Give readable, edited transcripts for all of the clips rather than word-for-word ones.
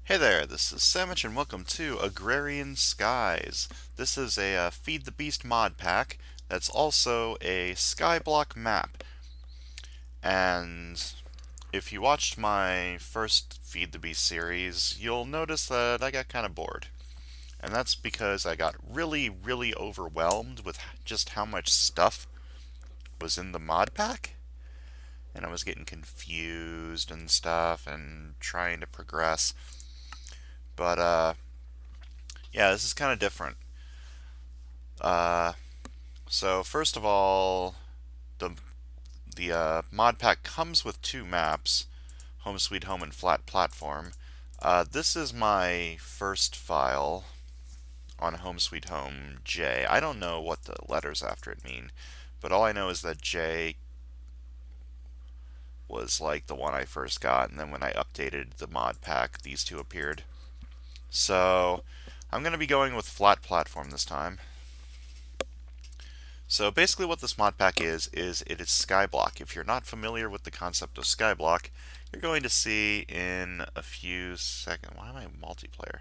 Hey there, this is Samitian and welcome to Agrarian Skies. This is a Feed the Beast mod pack that's also a skyblock map. And if you watched my first Feed the Beast series, you'll notice that I got kind of bored. And that's because I got really overwhelmed with just how much stuff was in the mod pack. And I was getting confused and stuff and trying to progress. But, yeah, this is kind of different. Uh, so first of all, the the mod pack comes with two maps, Home Sweet Home and Flat Platform. This is my first file on Home Sweet Home J. I don't know what the letters after it mean, but all I know is that J was like the one I first got, and then when I updated the mod pack, these two appeared. So I'm going to be going with Flat Platform this time. So basically what this mod pack is it is Skyblock. If you're not familiar with the concept of Skyblock, you're going to see in a few seconds. Why am I multiplayer?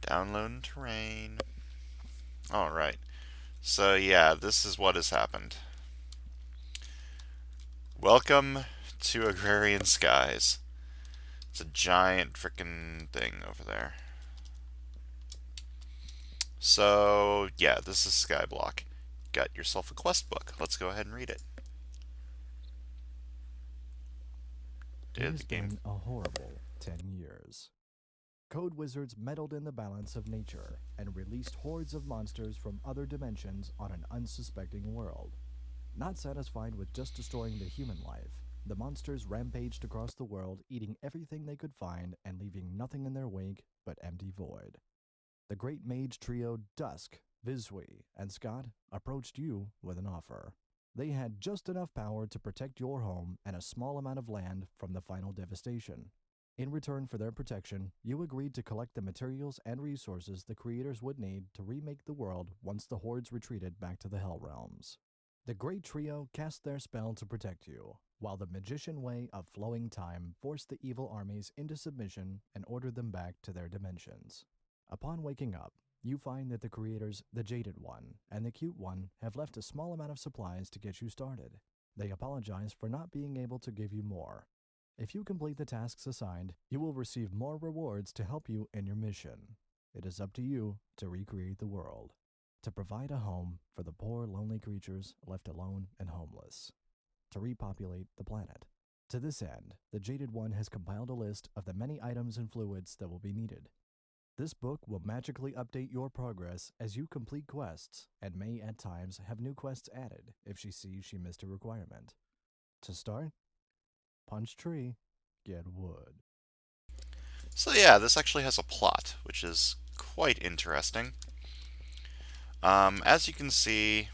Download terrain. Alright. So yeah, this is what has happened. Welcome to Agrarian Skies. It's a giant frickin' thing over there. So yeah, this is Skyblock. Got yourself a quest book. Let's go ahead and read it. It Did has the game been a horrible 10 years. Code wizards meddled in the balance of nature and released hordes of monsters from other dimensions on an unsuspecting world. Not satisfied with just destroying the human life, the monsters rampaged across the world, eating everything they could find and leaving nothing in their wake but empty void. The great mage trio Dusk, Vizwi, and Scott approached you with an offer. They had just enough power to protect your home and a small amount of land from the final devastation. In return for their protection, you agreed to collect the materials and resources the creators would need to remake the world once the hordes retreated back to the Hell Realms. The Great Trio cast their spell to protect you, while the magician way of flowing time forced the evil armies into submission and ordered them back to their dimensions. Upon waking up, you find that the creators, the Jaded One and the Cute One, have left a small amount of supplies to get you started. They apologize for not being able to give you more. If you complete the tasks assigned, you will receive more rewards to help you in your mission. It is up to you to recreate the world, to provide a home for the poor, lonely creatures left alone and homeless, to repopulate the planet. To this end, the Jaded One has compiled a list of the many items and fluids that will be needed. This book will magically update your progress as you complete quests, and may at times have new quests added if she sees she missed a requirement. To start, punch tree, get wood. So yeah, this actually has a plot, which is quite interesting. As you can see,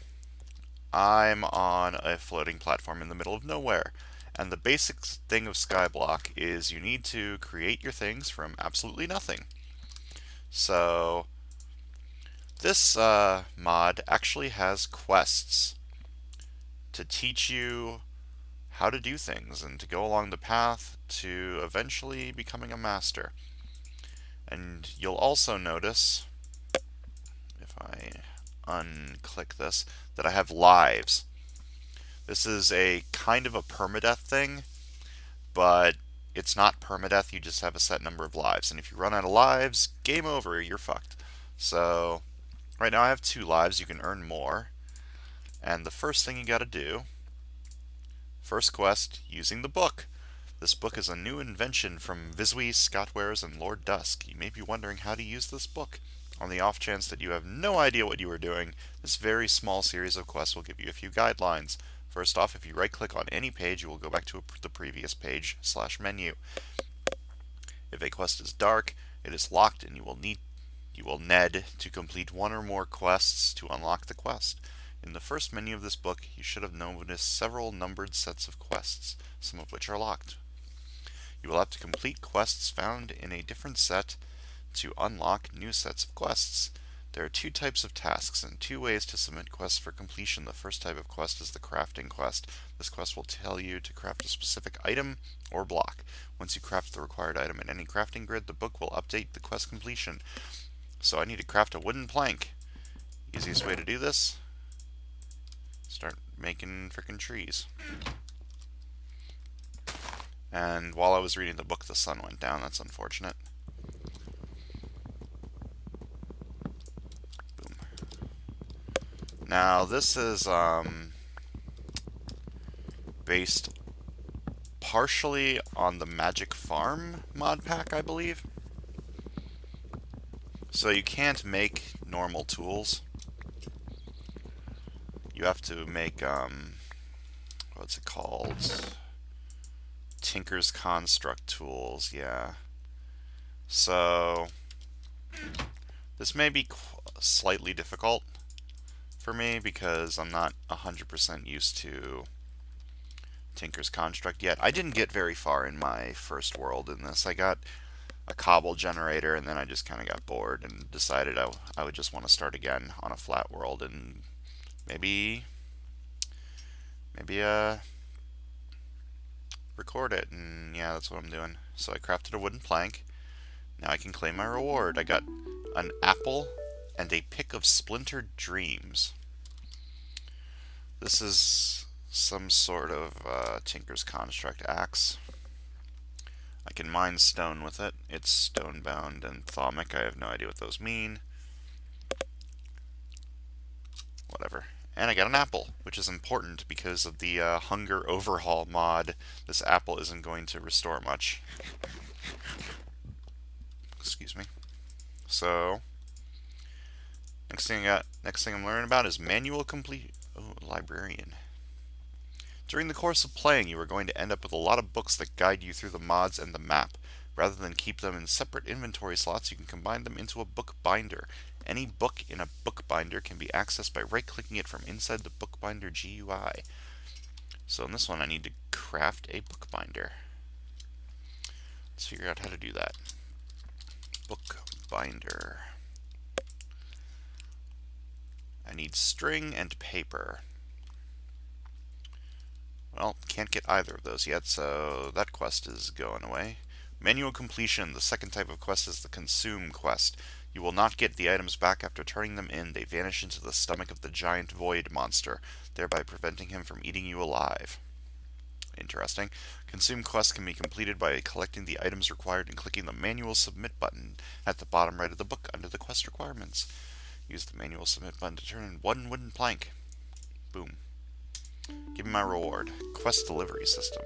I'm on a floating platform in the middle of nowhere. And the basic thing of Skyblock is you need to create your things from absolutely nothing. So this mod actually has quests to teach you how to do things and to go along the path to eventually becoming a master. And you'll also notice, if I unclick this, that I have lives. This is a kind of a permadeath thing, but it's not permadeath, you just have a set number of lives. And if you run out of lives, game over, you're fucked. So, right now I have 2 lives, you can earn more. And the first thing you gotta do, first quest, using the book. This book is a new invention from Vizwi, Scottwares, and Lord Dusk. You may be wondering how to use this book. On the off chance that you have no idea what you are doing, this very small series of quests will give you a few guidelines. First off, if you right-click on any page, you will go back to the previous page / menu. If a quest is dark, it is locked, and you will need to complete one or more quests to unlock the quest. In the first menu of this book, you should have noticed several numbered sets of quests, some of which are locked. You will have to complete quests found in a different set to unlock new sets of quests. There are two types of tasks and two ways to submit quests for completion. The first type of quest is the crafting quest. This quest will tell you to craft a specific item or block. Once you craft the required item in any crafting grid, the book will update the quest completion. So I need to craft a wooden plank. Easiest way to do this? Start making frickin' trees. And while I was reading the book, the sun went down. That's unfortunate. Boom. Now, this is based partially on the Magic Farm mod pack, I believe. So you can't make normal tools. You have to make, what's it called? Tinker's Construct tools, yeah. So, this may be slightly difficult for me because I'm not 100% used to Tinker's Construct yet. I didn't get very far in my first world in this. I got a cobble generator and then I just kind of got bored and decided I would just want to start again on a flat world and maybe record it, and yeah, that's what I'm doing. So I crafted a wooden plank. Now I can claim my reward. I got an apple and a pick of splintered dreams. This is some sort of Tinker's Construct axe. I can mine stone with it. It's stone-bound and thaumic. I have no idea what those mean. Whatever. And I got an apple, which is important because of the hunger overhaul mod. This apple isn't going to restore much. Excuse me. So, next thing I'm learning about is manual complete. Oh, librarian. During the course of playing, you are going to end up with a lot of books that guide you through the mods and the map. Rather than keep them in separate inventory slots, you can combine them into a book binder. Any book in a bookbinder can be accessed by right-clicking it from inside the bookbinder GUI. So in this one I need to craft a bookbinder. Let's figure out how to do that. Bookbinder. I need string and paper. Well, can't get either of those yet, so that quest is going away. Manual completion. The second type of quest is the consume quest. You will not get the items back after turning them in. They vanish into the stomach of the giant void monster, thereby preventing him from eating you alive. Interesting. Consume quest can be completed by collecting the items required and clicking the manual submit button at the bottom right of the book under the quest requirements. Use the manual submit button to turn in one wooden plank. Boom. Give me my reward. Quest delivery system.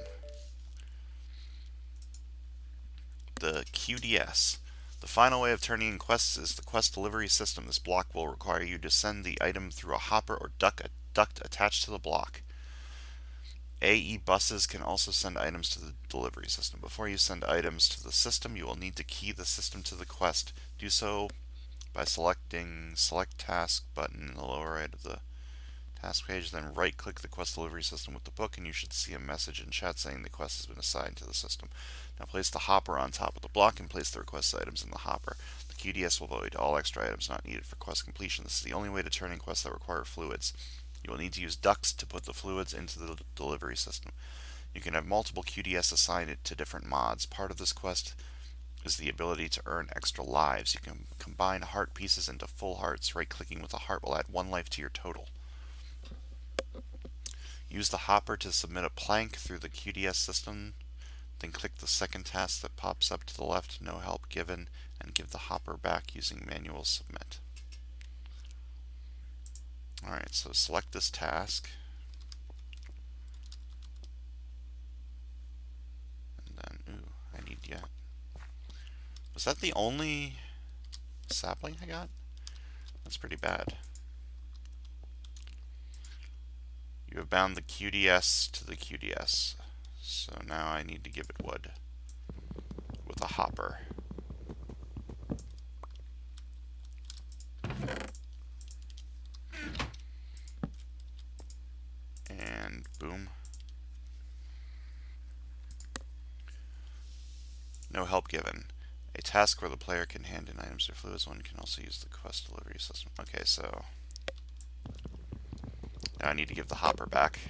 The QDS. The final way of turning in quests is the quest delivery system. This block will require you to send the item through a hopper or duct attached to the block. AE buses can also send items to the delivery system. Before you send items to the system, you will need to key the system to the quest. Do so by selecting Select Task button in the lower right of the task page, then right-click the quest delivery system with the book, and you should see a message in chat saying the quest has been assigned to the system. Now place the hopper on top of the block and place the requested items in the hopper. The QDS will void all extra items not needed for quest completion. This is the only way to turn in quests that require fluids. You will need to use ducts to put the fluids into the delivery system. You can have multiple QDS assigned to different mods. Part of this quest is the ability to earn extra lives. You can combine heart pieces into full hearts. Right-clicking with a heart will add 1 life to your total. Use the hopper to submit a plank through the QDS system, then click the second task that pops up to the left, no help given, and give the hopper back using manual submit. Alright, so select this task, and then, I need yet. Was that the only sapling I got? That's pretty bad. You have bound the QDS to the QDS. So now I need to give it wood with a hopper. And boom. No help given. A task where the player can hand in items or fluids. One can also use the quest delivery system. Okay, so now I need to give the hopper back,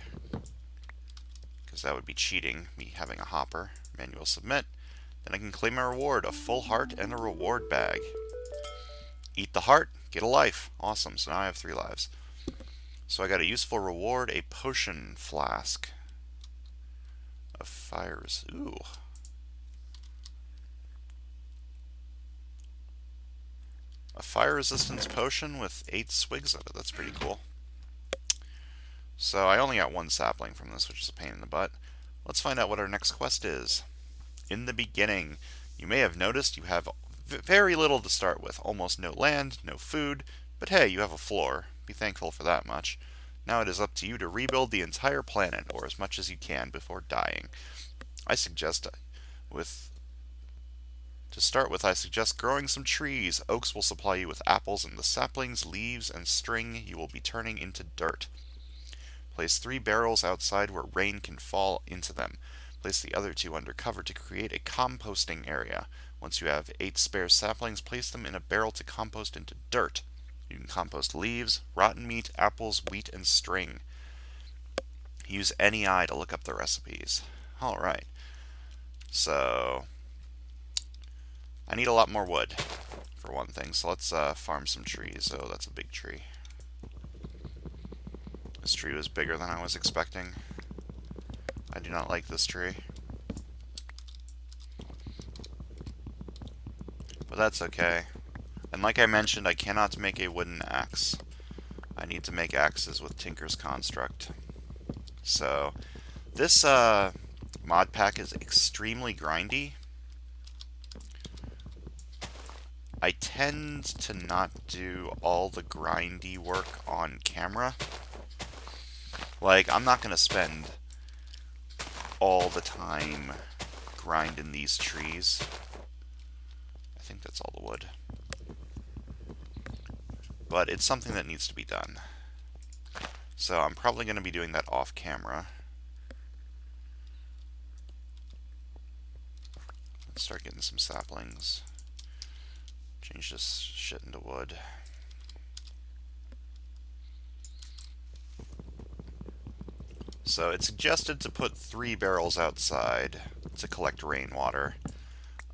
because that would be cheating, me having a hopper. Manual submit. Then I can claim a reward, a full heart and a reward bag. Eat the heart, get a life. Awesome, so now I have 3 lives. So I got a useful reward, a potion flask. A fire ooh. A fire resistance potion with 8 swigs of it. That's pretty cool. So I only got 1 sapling from this, which is a pain in the butt. Let's find out what our next quest is. In the beginning, you may have noticed you have very little to start with. Almost no land, no food, but hey, you have a floor. Be thankful for that much. Now it is up to you to rebuild the entire planet, or as much as you can, before dying. To start with, I suggest growing some trees. Oaks will supply you with apples, and the saplings, leaves, and string you will be turning into dirt. Place 3 barrels outside where rain can fall into them. Place the other 2 under cover to create a composting area. Once you have 8 spare saplings, place them in a barrel to compost into dirt. You can compost leaves, rotten meat, apples, wheat, and string. Use NEI to look up the recipes. Alright. So, I need a lot more wood, for one thing. So let's farm some trees. Oh, that's a big tree. This tree was bigger than I was expecting. I do not like this tree. But that's okay. And like I mentioned, I cannot make a wooden axe. I need to make axes with Tinker's Construct. So, this mod pack is extremely grindy. I tend to not do all the grindy work on camera. Like, I'm not going to spend all the time grinding these trees. I think that's all the wood. But it's something that needs to be done. So I'm probably going to be doing that off camera. Let's start getting some saplings. Change this shit into wood. So it's suggested to put 3 barrels outside to collect rainwater.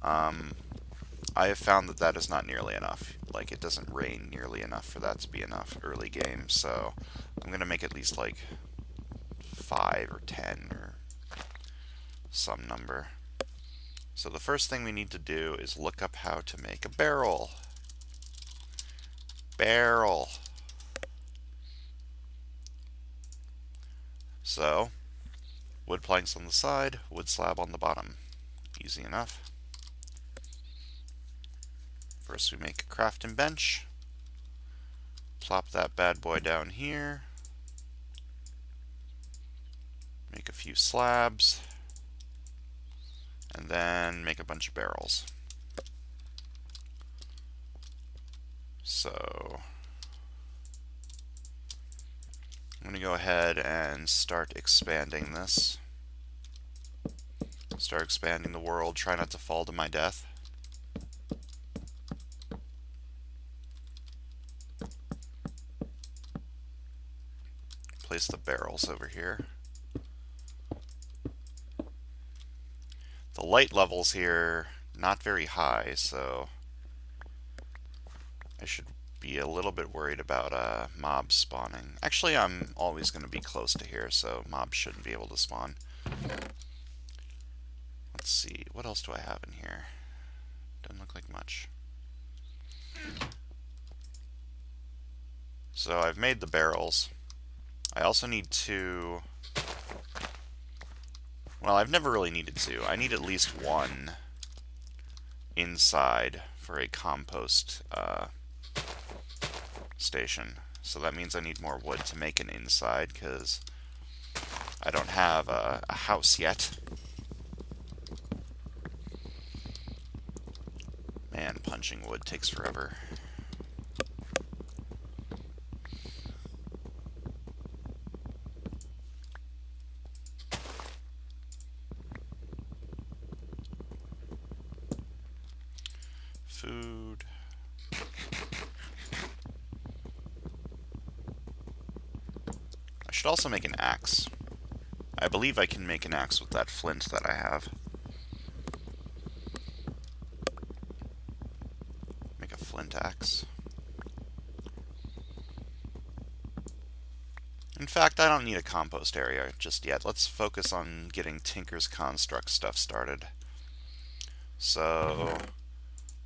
I have found that that is not nearly enough. Like, it doesn't rain nearly enough for that to be enough early game, so I'm going to make at least like 5 or 10 or some number. So the first thing we need to do is look up how to make a barrel. Barrel. So, wood planks on the side, wood slab on the bottom. Easy enough. First we make a crafting bench. Plop that bad boy down here. Make a few slabs. And then make a bunch of barrels. So, I'm going to go ahead and start expanding this. Start expanding the world. Try not to fall to my death. Place the barrels over here. The light levels here, not very high, so I should be a little bit worried about mobs spawning. Actually, I'm always going to be close to here, so mobs shouldn't be able to spawn. Let's see, what else do I have in here? Doesn't look like much. So I've made the barrels. I also need to... Well, I've never really needed to. I need at least 1 inside for a compost station. So that means I need more wood to make an inside, because I don't have a house yet. Man, punching wood takes forever. food. I should also make an axe. I believe I can make an axe with that flint that I have. Make a flint axe. In fact, I don't need a compost area just yet. Let's focus on getting Tinker's Construct stuff started. So,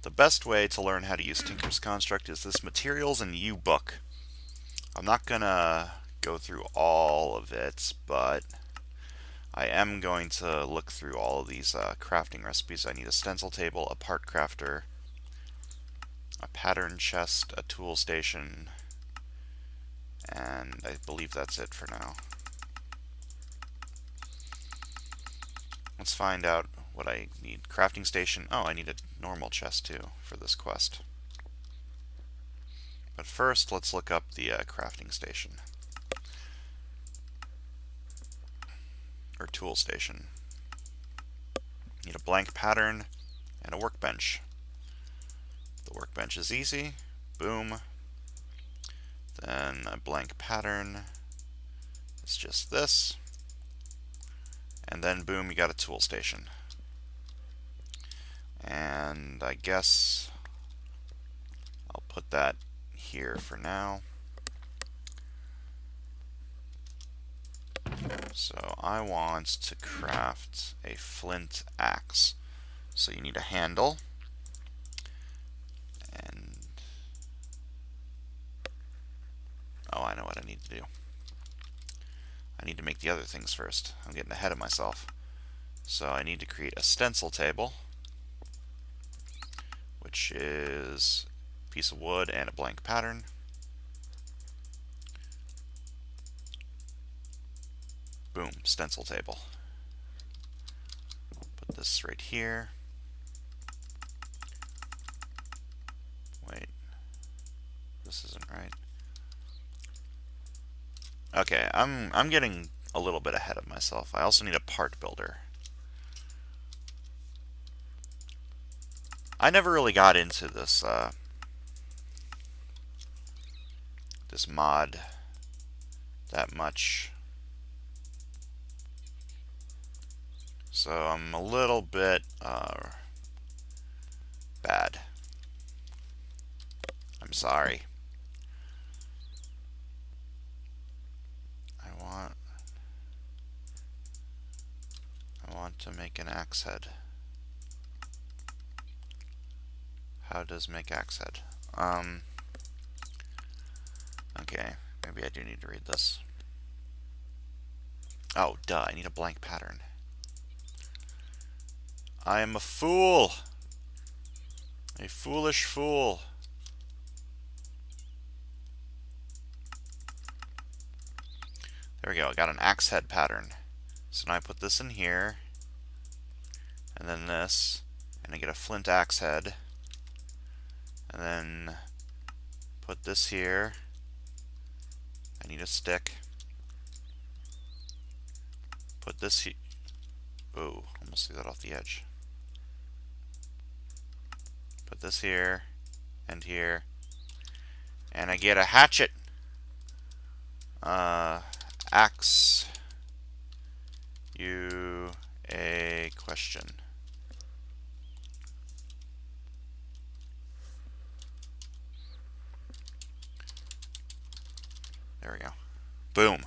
the best way to learn how to use Tinker's Construct is this Materials and You book. I'm not gonna go through all of it, but I am going to look through all of these crafting recipes. I need a stencil table, a part crafter, a pattern chest, a tool station, and I believe that's it for now. Let's find out what I need. Crafting station. Oh, I need a normal chest too for this quest. But first, let's look up the crafting station. Or tool station. Need a blank pattern and a workbench. The workbench is easy. Boom. Then a blank pattern. It's just this. And then boom, you got a tool station. And I guess I'll put that here for now. So I want to craft a flint axe. So you need a handle. And oh, I know what I need to do. I need to make the other things first. I'm getting ahead of myself. So I need to create a stencil table, which is a piece of wood and a blank pattern. Boom, stencil table. Put this right here. Wait, this isn't right. Okay, I'm getting a little bit ahead of myself. I also need a part builder. I never really got into this this mod that much, so I'm a little bit bad. I'm sorry. I want to make an axe head. How does make axe head? Okay, maybe I do need to read this. Oh, duh, I need a blank pattern. I am a fool! A foolish fool. There we go, I got an axe head pattern. So now I put this in here, and then this, and I get a flint axe head, and then put this here. I need a stick. Put this here. Oh, almost threw that off the edge. Put this here, and here, and I get a hatchet. Axe you a question. There we go. Boom.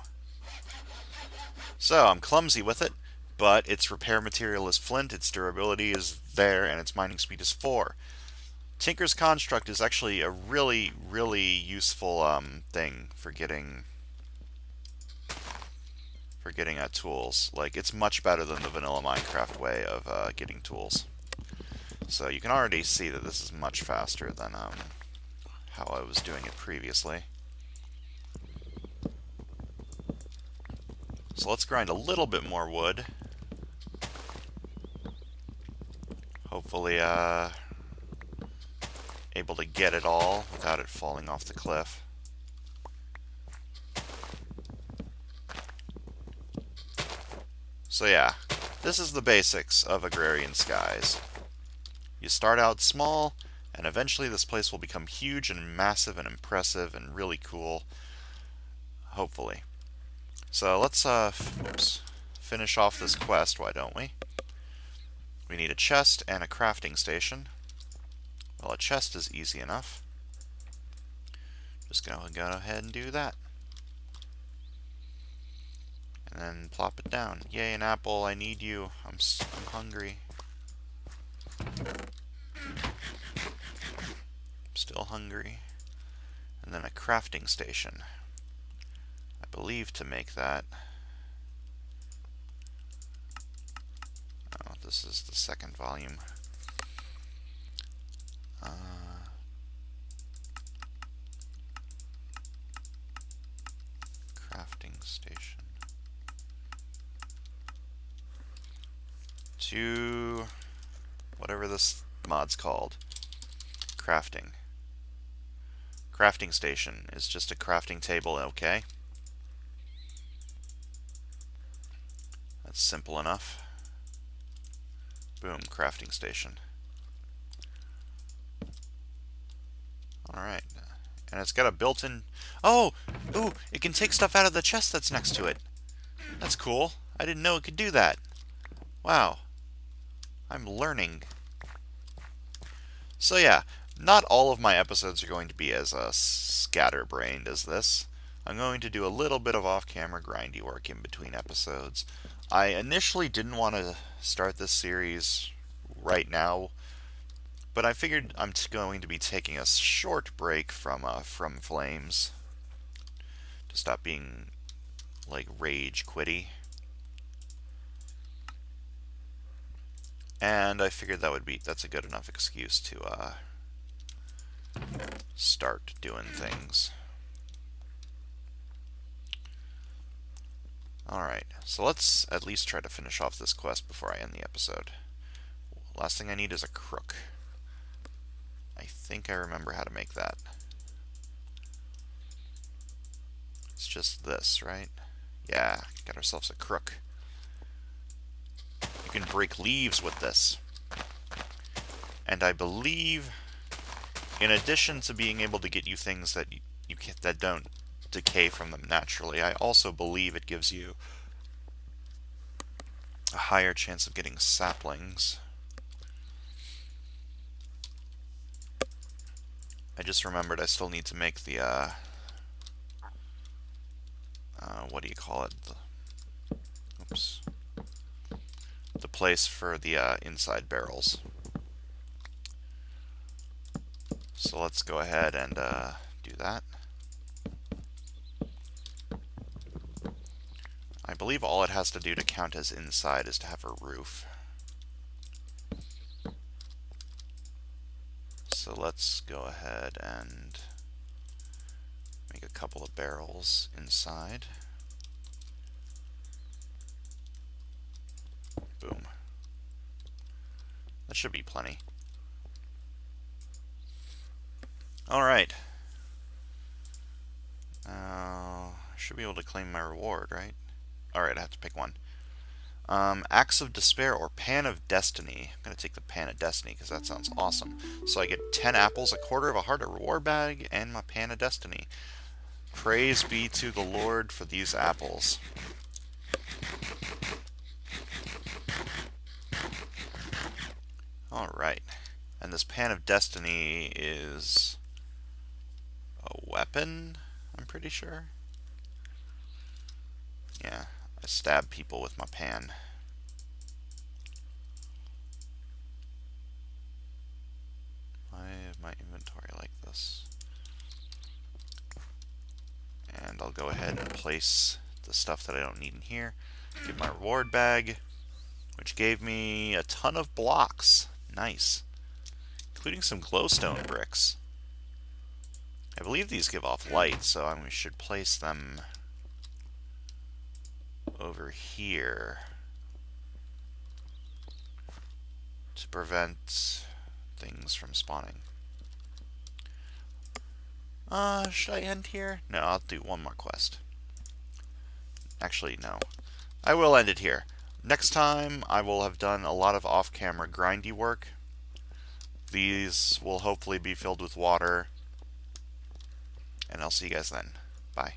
So I'm clumsy with it, but its repair material is flint, its durability is there, and its mining speed is 4. Tinker's Construct is actually a really, really useful thing for getting tools. Like, it's much better than the vanilla Minecraft way of getting tools. So you can already see that this is much faster than how I was doing it previously. So let's grind a little bit more wood. Hopefully able to get it all without it falling off the cliff. So yeah, this is the basics of Agrarian Skies. You start out small, And eventually this place will become huge and massive and impressive and really cool. Hopefully. So let's finish off this quest, why don't we? We need a chest and a crafting station. Well, a chest is easy enough. Just gonna go ahead and do that. And then plop it down. Yay, an apple, I need you. I'm hungry. I'm still hungry. And then a crafting station. I believe to make that. Oh, this is the second volume. Crafting station. To whatever this mod's called. Crafting. Crafting station is just a crafting table, okay? That's simple enough. Boom, crafting station. Alright. And it's got a built-in... Oh! Ooh! It can take stuff out of the chest that's next to it. That's cool. I didn't know it could do that. Wow. I'm learning. So yeah, not all of my episodes are going to be as scatterbrained as this. I'm going to do a little bit of off-camera grindy work in between episodes. I initially didn't want to start this series right now, but I figured I'm going to be taking a short break from Flames to stop being like rage quitty. And I figured that's a good enough excuse to start doing things. Alright, so let's at least try to finish off this quest before I end the episode. Last thing I need is a crook. I think I remember how to make that. It's just this, right? Yeah, got ourselves a crook. You can break leaves with this. And I believe, in addition to being able to get you things that that don't decay from them naturally, I also believe it gives you a higher chance of getting saplings. I just remembered I still need to make the, what do you call it? Oops. The place for the inside barrels. So let's go ahead and do that. I believe all it has to do to count as inside is to have a roof. So let's go ahead and make a couple of barrels inside. Boom. That should be plenty. Alright. I should be able to claim my reward, right? Alright, I have to pick one. Axe of Despair or Pan of Destiny. I'm going to take the Pan of Destiny because that sounds awesome. So I get 10 apples, a quarter of a heart, a reward bag, and my Pan of Destiny. Praise be to the Lord for these apples. Alright. And this Pan of Destiny is a weapon, I'm pretty sure. Yeah, I stab people with my pan. I have my inventory like this. And I'll go ahead and place the stuff that I don't need in here. Get my reward bag, which gave me a ton of blocks. Nice. Including some glowstone bricks. I believe these give off light, so we should place them over here to prevent things from spawning. Should I end here? No, I'll do one more quest. Actually, no. I will end it here. Next time, I will have done a lot of off-camera grindy work These will hopefully be filled with water, and I'll see you guys then. Bye.